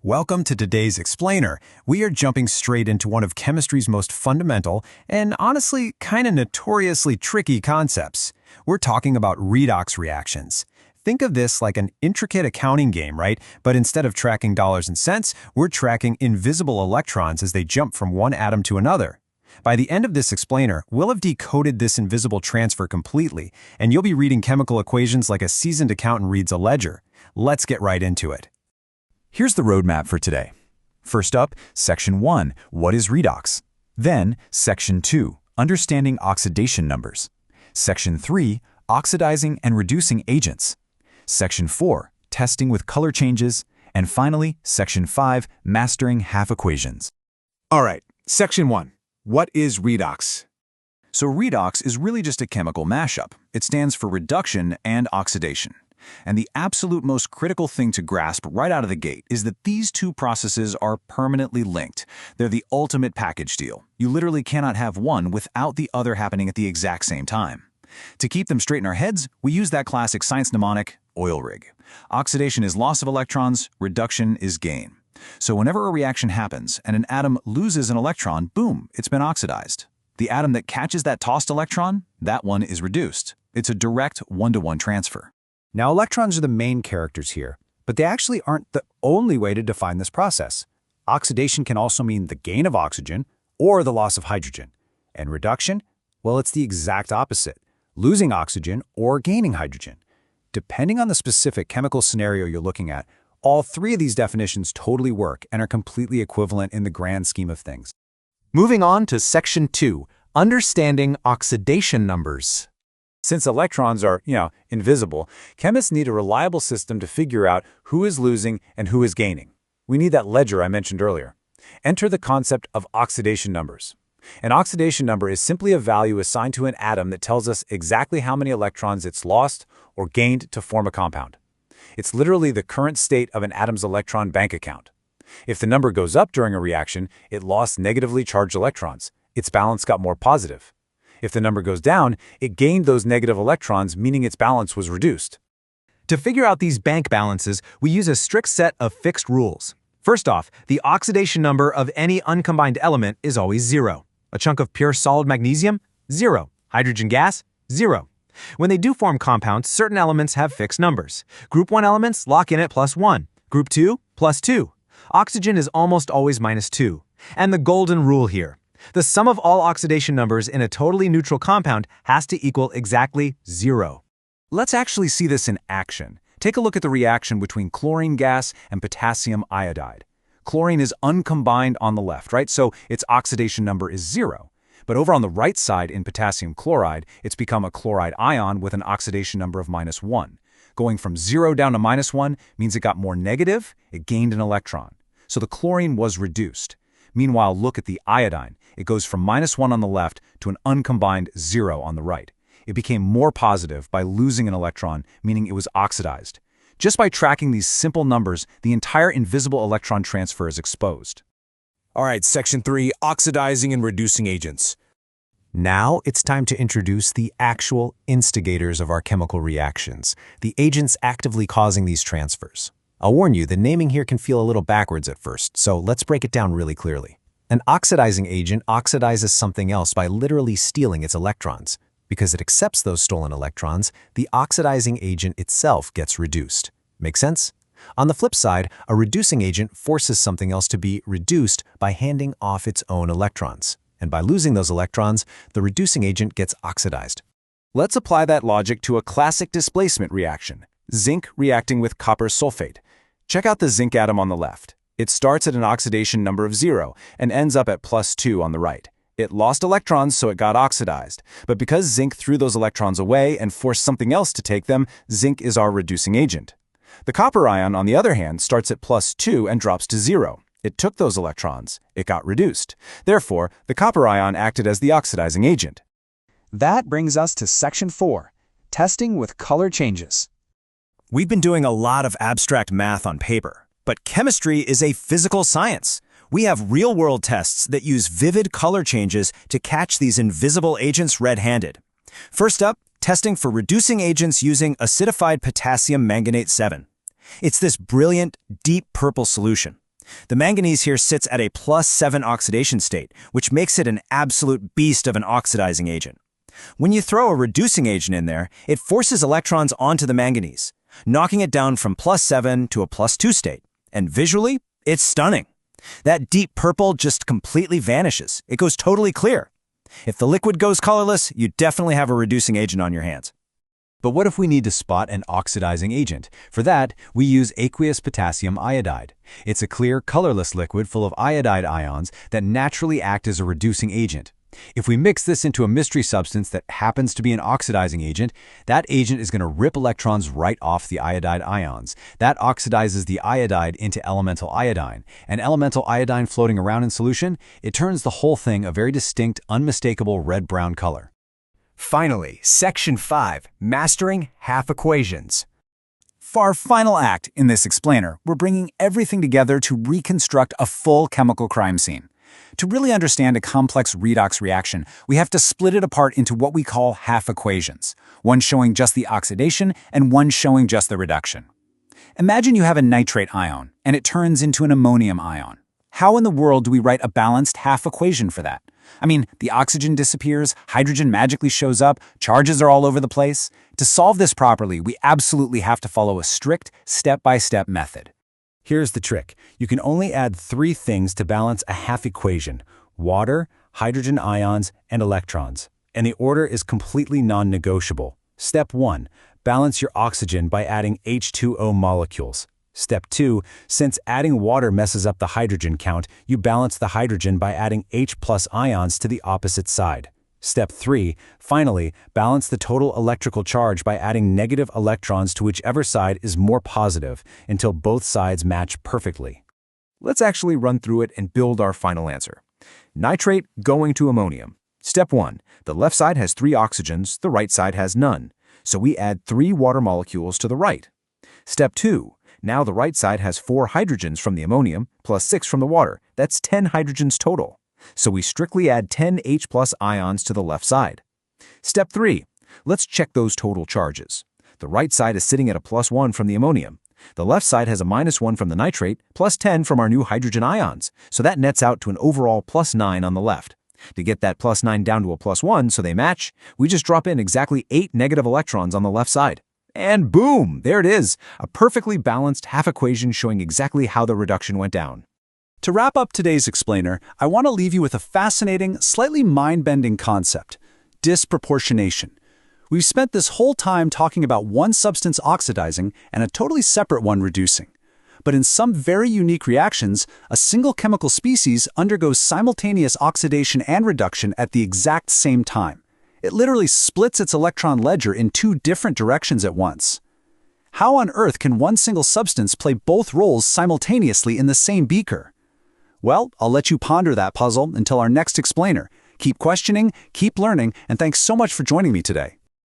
Welcome to today's Explainer. We are jumping straight into one of chemistry's most fundamental and honestly kind of notoriously tricky concepts. We're talking about redox reactions. Think of this like an intricate accounting game, right? But instead of tracking dollars and cents, we're tracking invisible electrons as they jump from one atom to another. By the end of this explainer, we'll have decoded this invisible transfer completely, and you'll be reading chemical equations like a seasoned accountant reads a ledger. Let's get right into it. Here's the roadmap for today. First up, Section 1, what is redox? Then, Section 2, understanding oxidation numbers. Section 3, oxidizing and reducing agents. Section 4, testing with color changes. And finally, Section 5, mastering half equations. All right, Section 1. What is redox? So redox is really just a chemical mashup. It stands for reduction and oxidation. And the absolute most critical thing to grasp right out of the gate is that these two processes are permanently linked. They're the ultimate package deal. You literally cannot have one without the other happening at the exact same time. To keep them straight in our heads, we use that classic science mnemonic, oil rig. Oxidation is loss of electrons, reduction is gain. So whenever a reaction happens and an atom loses an electron, boom, it's been oxidized. The atom that catches that tossed electron, that one is reduced. It's a direct one-to-one transfer. Now, electrons are the main characters here, but they actually aren't the only way to define this process. Oxidation can also mean the gain of oxygen or the loss of hydrogen. And reduction? Well, it's the exact opposite, losing oxygen or gaining hydrogen. Depending on the specific chemical scenario you're looking at, all three of these definitions totally work and are completely equivalent in the grand scheme of things. Moving on to Section 2, understanding oxidation numbers. Since electrons are, invisible, chemists need a reliable system to figure out who is losing and who is gaining. We need that ledger I mentioned earlier. Enter the concept of oxidation numbers. An oxidation number is simply a value assigned to an atom that tells us exactly how many electrons it's lost or gained to form a compound. It's literally the current state of an atom's electron bank account. If the number goes up during a reaction, it lost negatively charged electrons. Its balance got more positive. If the number goes down, it gained those negative electrons, meaning its balance was reduced. To figure out these bank balances, we use a strict set of fixed rules. First off, the oxidation number of any uncombined element is always 0. A chunk of pure solid magnesium? 0. Hydrogen gas? 0. When they do form compounds, certain elements have fixed numbers. Group 1 elements lock in at +1. Group 2, +2. Oxygen is almost always -2. And the golden rule here. The sum of all oxidation numbers in a totally neutral compound has to equal exactly 0. Let's actually see this in action. Take a look at the reaction between chlorine gas and potassium iodide. Chlorine is uncombined on the left, right? So its oxidation number is 0. But over on the right side in potassium chloride, it's become a chloride ion with an oxidation number of -1. Going from 0 down to -1 means it got more negative, it gained an electron. So the chlorine was reduced. Meanwhile, look at the iodine. It goes from -1 on the left to an uncombined 0 on the right. It became more positive by losing an electron, meaning it was oxidized. Just by tracking these simple numbers, the entire invisible electron transfer is exposed. All right, Section 3, oxidizing and reducing agents. Now it's time to introduce the actual instigators of our chemical reactions, the agents actively causing these transfers. I'll warn you, the naming here can feel a little backwards at first, so let's break it down really clearly. An oxidizing agent oxidizes something else by literally stealing its electrons. Because it accepts those stolen electrons, the oxidizing agent itself gets reduced. Make sense? On the flip side, a reducing agent forces something else to be reduced by handing off its own electrons. And by losing those electrons, the reducing agent gets oxidized. Let's apply that logic to a classic displacement reaction, zinc reacting with copper sulfate. Check out the zinc atom on the left. It starts at an oxidation number of 0 and ends up at +2 on the right. It lost electrons, so it got oxidized. But because zinc threw those electrons away and forced something else to take them, zinc is our reducing agent. The copper ion, on the other hand, starts at +2 and drops to 0. It took those electrons. It got reduced. Therefore, the copper ion acted as the oxidizing agent. That brings us to Section 4, testing with color changes. We've been doing a lot of abstract math on paper, but chemistry is a physical science. We have real-world tests that use vivid color changes to catch these invisible agents red-handed. First up, testing for reducing agents using acidified potassium manganate 7. It's this brilliant, deep purple solution. The manganese here sits at a +7 oxidation state, which makes it an absolute beast of an oxidizing agent. When you throw a reducing agent in there, it forces electrons onto the manganese, knocking it down from +7 to a +2 state. And visually, it's stunning. That deep purple just completely vanishes. It goes totally clear. If the liquid goes colorless, you definitely have a reducing agent on your hands. But what if we need to spot an oxidizing agent? For that, we use aqueous potassium iodide. It's a clear, colorless liquid full of iodide ions that naturally act as a reducing agent. If we mix this into a mystery substance that happens to be an oxidizing agent, that agent is going to rip electrons right off the iodide ions. That oxidizes the iodide into elemental iodine. And elemental iodine floating around in solution, it turns the whole thing a very distinct, unmistakable red-brown color. Finally, Section 5, Mastering Half Equations. For our final act in this explainer, we're bringing everything together to reconstruct a full chemical crime scene. To really understand a complex redox reaction, we have to split it apart into what we call half equations, one showing just the oxidation and one showing just the reduction. Imagine you have a nitrate ion, and it turns into an ammonium ion. How in the world do we write a balanced half equation for that? I mean, the oxygen disappears, hydrogen magically shows up, charges are all over the place. To solve this properly, we absolutely have to follow a strict, step-by-step method. Here's the trick. You can only add 3 things to balance a half equation: water, hydrogen ions, and electrons. And the order is completely non-negotiable. Step 1. Balance your oxygen by adding H2O molecules. Step 2. Since adding water messes up the hydrogen count, you balance the hydrogen by adding H+ ions to the opposite side. Step 3. Finally, balance the total electrical charge by adding negative electrons to whichever side is more positive until both sides match perfectly. Let's actually run through it and build our final answer. Nitrate going to ammonium. Step 1. The left side has 3 oxygens, the right side has none. So we add 3 water molecules to the right. Step 2. Now the right side has 4 hydrogens from the ammonium plus 6 from the water. That's 10 hydrogens total. So we strictly add 10 H+ ions to the left side. Step 3. Let's check those total charges. The right side is sitting at a +1 from the ammonium. The left side has a -1 from the nitrate, plus 10 from our new hydrogen ions. So that nets out to an overall +9 on the left. To get that +9 down to a +1 so they match, we just drop in exactly 8 negative electrons on the left side. And boom, there it is, a perfectly balanced half equation showing exactly how the reduction went down. To wrap up today's explainer, I want to leave you with a fascinating, slightly mind-bending concept: disproportionation. We've spent this whole time talking about one substance oxidizing and a totally separate one reducing. But in some very unique reactions, a single chemical species undergoes simultaneous oxidation and reduction at the exact same time. It literally splits its electron ledger in 2 different directions at once. How on earth can one single substance play both roles simultaneously in the same beaker? Well, I'll let you ponder that puzzle until our next explainer. Keep questioning, keep learning, and thanks so much for joining me today.